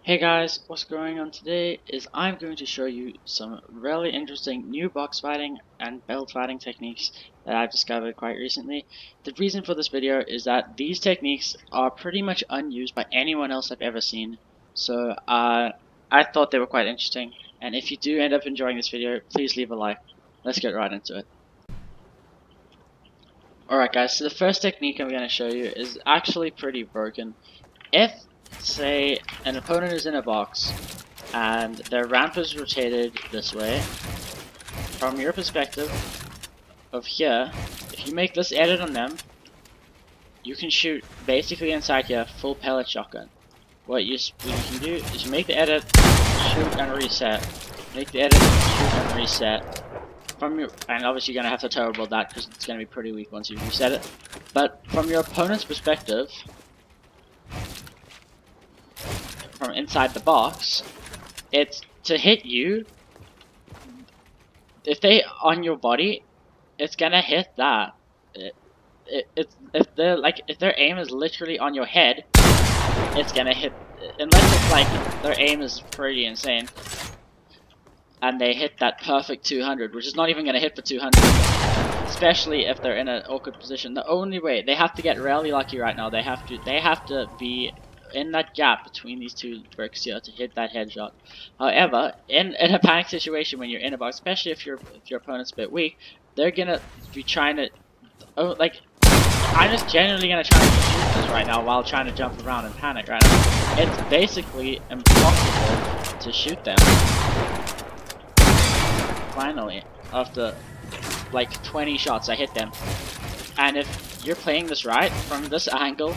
Hey guys, what's going on today is I'm going to show you some really interesting new box fighting and build fighting techniques that I've discovered quite recently. The reason for this video is that these techniques are pretty much unused by anyone else I've ever seen. So I thought they were quite interesting, and if you do end up enjoying this video, please leave a like. Let's get right into it. Alright guys, so the first technique I'm going to show you is actually pretty broken. If, say, an opponent is in a box, and their ramp is rotated this way, from your perspective of here, if you make this edit on them, you can shoot basically inside here full pellet shotgun. What you can do is you make the edit, shoot and reset, make the edit, shoot and reset. And obviously you're gonna have to turbo that because it's gonna be pretty weak once you reset it. But from your opponent's perspective, from inside the box, it's to hit you. If they on your body, it's gonna hit that. If their aim is literally on your head, it's gonna hit. Unless it's like their aim is pretty insane, and they hit that perfect 200, which is not even gonna hit for 200. Especially if they're in an awkward position. The only way they have to get really lucky right now. They have to be in that gap between these two bricks here to hit that headshot. However, in a panic situation when you're in a box, especially if your opponent's a bit weak, they're gonna be trying to I'm just genuinely gonna try to shoot this right now while trying to jump around and panic right now. It's basically impossible to shoot them. Finally, after like 20 shots I hit them. And if you're playing this right, from this angle,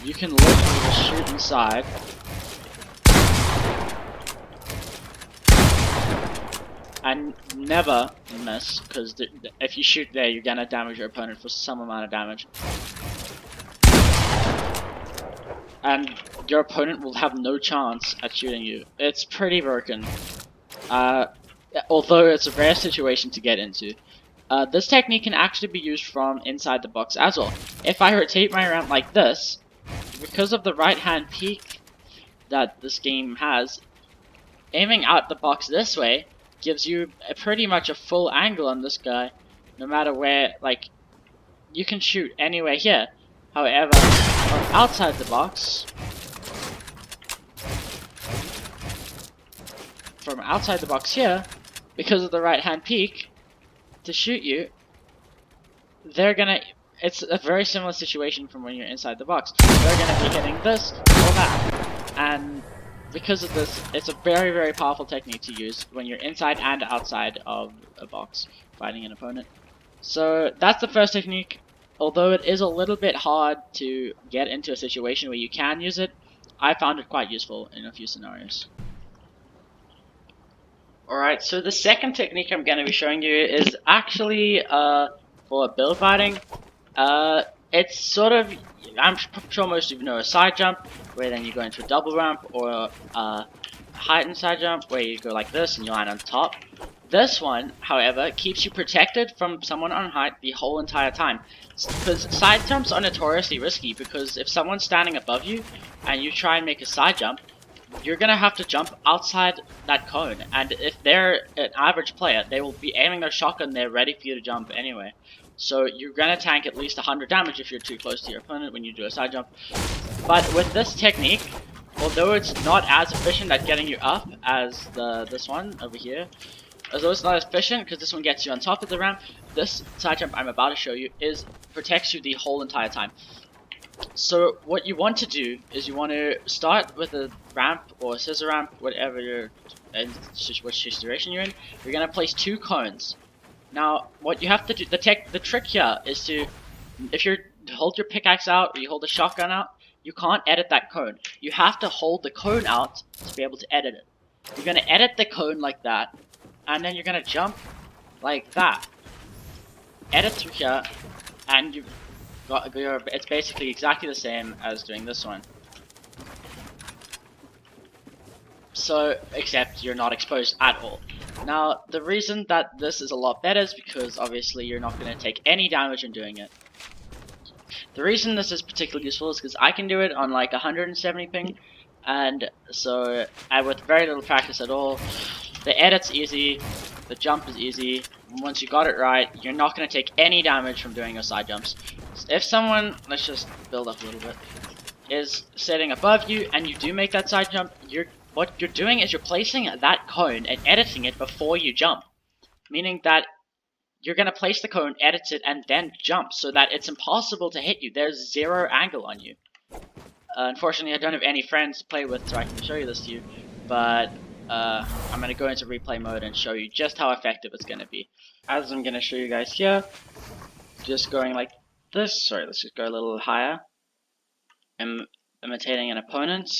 you can literally just shoot inside. And never miss, because if you shoot there, you're gonna damage your opponent for some amount of damage. And your opponent will have no chance at shooting you. It's pretty broken. Although it's a rare situation to get into. This technique can actually be used from inside the box as well. If I rotate my ramp like this, because of the right hand peak that this game has, aiming out the box this way gives you pretty much a full angle on this guy, no matter where, like, you can shoot anywhere here. However, from outside the box, here, because of the right hand peak, to shoot you, it's a very similar situation from when you're inside the box. They're gonna be hitting this or that, and because of this, it's a very, very powerful technique to use when you're inside and outside of a box fighting an opponent. So that's the first technique. Although it is a little bit hard to get into a situation where you can use it, I found it quite useful in a few scenarios. Alright, so the second technique I'm going to be showing you is actually for build fighting. It's sort of, I'm sure most of you know a side jump, where then you go into a double ramp, or a heightened side jump, where you go like this and you land on top. This one, however, keeps you protected from someone on height the whole entire time. Because side jumps are notoriously risky, because if someone's standing above you and you try and make a side jump, you're gonna have to jump outside that cone, and if they're an average player, they will be aiming their shotgun there ready for you to jump anyway. So you're gonna tank at least 100 damage if you're too close to your opponent when you do a side jump. But with this technique, although it's not as efficient at getting you up as this one over here, although it's not as efficient because this one gets you on top of the ramp, this side jump I'm about to show you protects you the whole entire time. So what you want to do is you want to start with a ramp or a scissor ramp, whatever which situation you're in. You're gonna place 2 cones. Now, what you have to do, the trick here is to, if you hold your pickaxe out or you hold the shotgun out, you can't edit that cone. You have to hold the cone out to be able to edit it. You're gonna edit the cone like that, and then you're gonna jump like that. Edit through here, and it's basically exactly the same as doing this one. So, except you're not exposed at all. Now, the reason that this is a lot better is because obviously you're not going to take any damage in doing it. The reason this is particularly useful is because I can do it on like 170 ping, And so, with very little practice at all, the edit's easy, the jump is easy. Once you got it right, you're not going to take any damage from doing your side jumps. If someone, let's just build up a little bit, is sitting above you and you do make that side jump, what you're doing is you're placing that cone and editing it before you jump. Meaning that you're going to place the cone, edit it, and then jump so that it's impossible to hit you. There's zero angle on you. Unfortunately, I don't have any friends to play with so I can show you this to you, but I'm going to go into replay mode and show you just how effective it's going to be. As I'm going to show you guys here, just going like this. Sorry, let's just go a little higher. I'm imitating an opponent.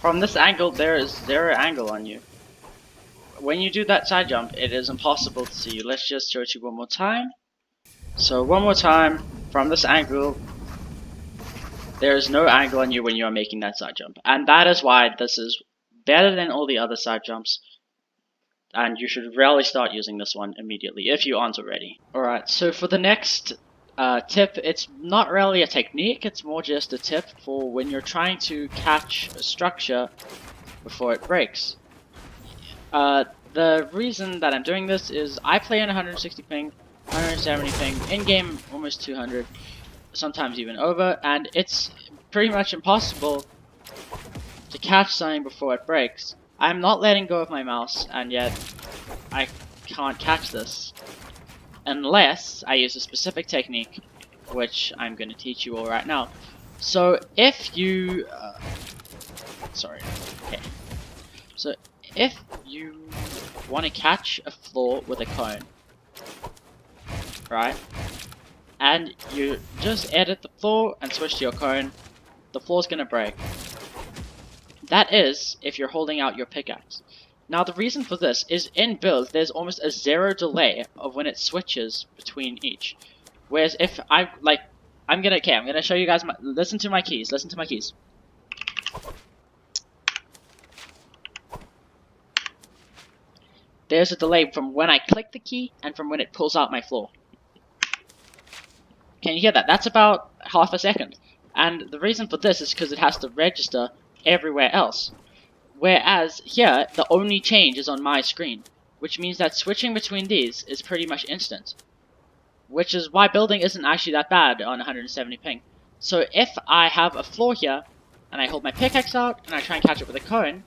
From this angle, there is zero angle on you. When you do that side jump, it is impossible to see you. Let's just show it to you one more time. So one more time, from this angle, there is no angle on you when you are making that side jump. And that is why this is better than all the other side jumps. And you should really start using this one immediately, if you aren't already. Alright, so for the next tip, it's not really a technique, it's more just a tip for when you're trying to catch a structure before it breaks. The reason that I'm doing this is I play in 160 ping, 170 ping, in-game almost 200, sometimes even over, and it's pretty much impossible to catch something before it breaks. I'm not letting go of my mouse, and yet I can't catch this unless I use a specific technique, which I'm going to teach you all right now. So if you if you want to catch a floor with a cone, right, and you just edit the floor and switch to your cone, the floor's going to break. That is if you're holding out your pickaxe. Now the reason for this is in builds there's almost a zero delay of when it switches between each. Whereas if I'm gonna show you guys listen to my keys. There's a delay from when I click the key and from when it pulls out my floor. Can you hear that? That's about half a second. And the reason for this is because it has to register everywhere else. Whereas here, the only change is on my screen, which means that switching between these is pretty much instant. Which is why building isn't actually that bad on 170 ping. So if I have a floor here, and I hold my pickaxe out, and I try and catch it with a cone,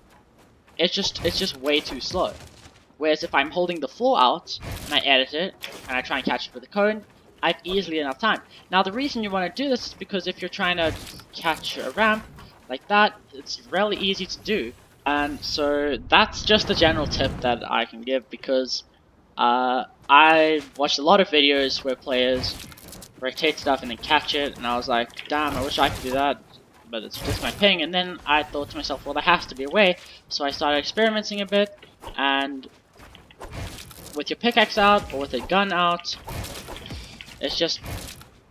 it's just way too slow. Whereas if I'm holding the floor out, and I edit it, and I try and catch it with a cone, I have easily enough time. Now the reason you want to do this is because if you're trying to catch a ramp, like that, it's really easy to do. And so that's just a general tip that I can give, because I watched a lot of videos where players rotate stuff and then catch it, and I was like, damn, I wish I could do that, but it's just my ping. And then I thought to myself, well, there has to be a way, so I started experimenting a bit, and with your pickaxe out or with a gun out, it's just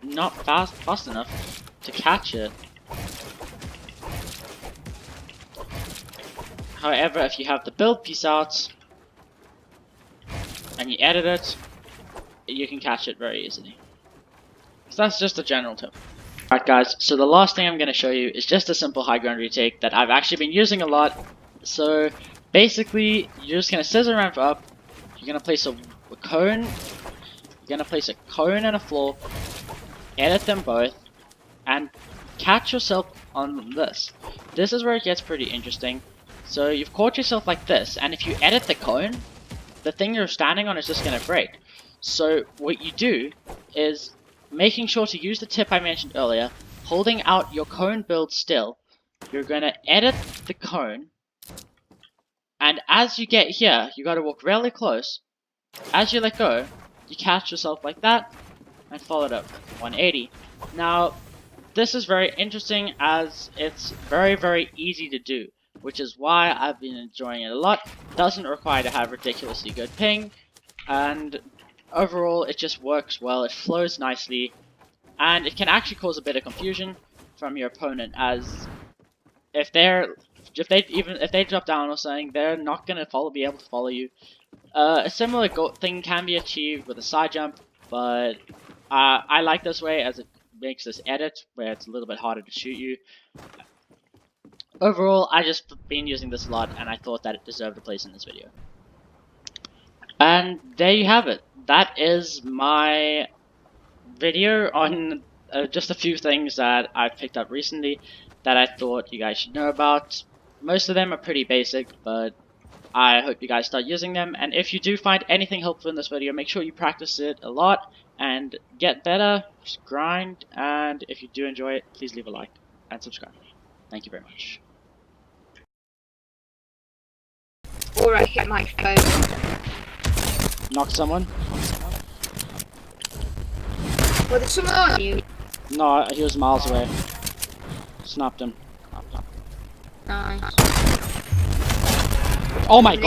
not fast enough to catch it. However, if you have the build piece out and you edit it, you can catch it very easily. So that's just a general tip. Alright guys, so the last thing I'm going to show you is just a simple high ground retake that I've actually been using a lot. So basically, you're just going to scissor ramp up, you're going to place a cone, you're going to place a cone and a floor, edit them both, and catch yourself on this. This is where it gets pretty interesting. So you've caught yourself like this, and if you edit the cone, the thing you're standing on is just going to break. So what you do is making sure to use the tip I mentioned earlier, holding out your cone build still, you're going to edit the cone, and as you get here, you got to walk really close. As you let go, you catch yourself like that, and follow it up 180. Now, this is very interesting as it's very, very easy to do, which is why I've been enjoying it a lot. It doesn't require to have ridiculously good ping, and overall it just works well, it flows nicely, and it can actually cause a bit of confusion from your opponent, as if they drop down or something, they're not gonna be able to follow you. A similar thing can be achieved with a side jump, but I like this way as it makes this edit where it's a little bit harder to shoot you. Overall, I just been using this a lot, and I thought that it deserved a place in this video. And there you have it. That is my video on just a few things that I've picked up recently that I thought you guys should know about. Most of them are pretty basic, but I hope you guys start using them. And if you do find anything helpful in this video, make sure you practice it a lot and get better, just grind. And if you do enjoy it, please leave a like and subscribe. Thank you very much. Alright, hit microphone. Knock someone? Well, there's someone on you. No, he was miles away. Snapped him. Nice. Oh my god!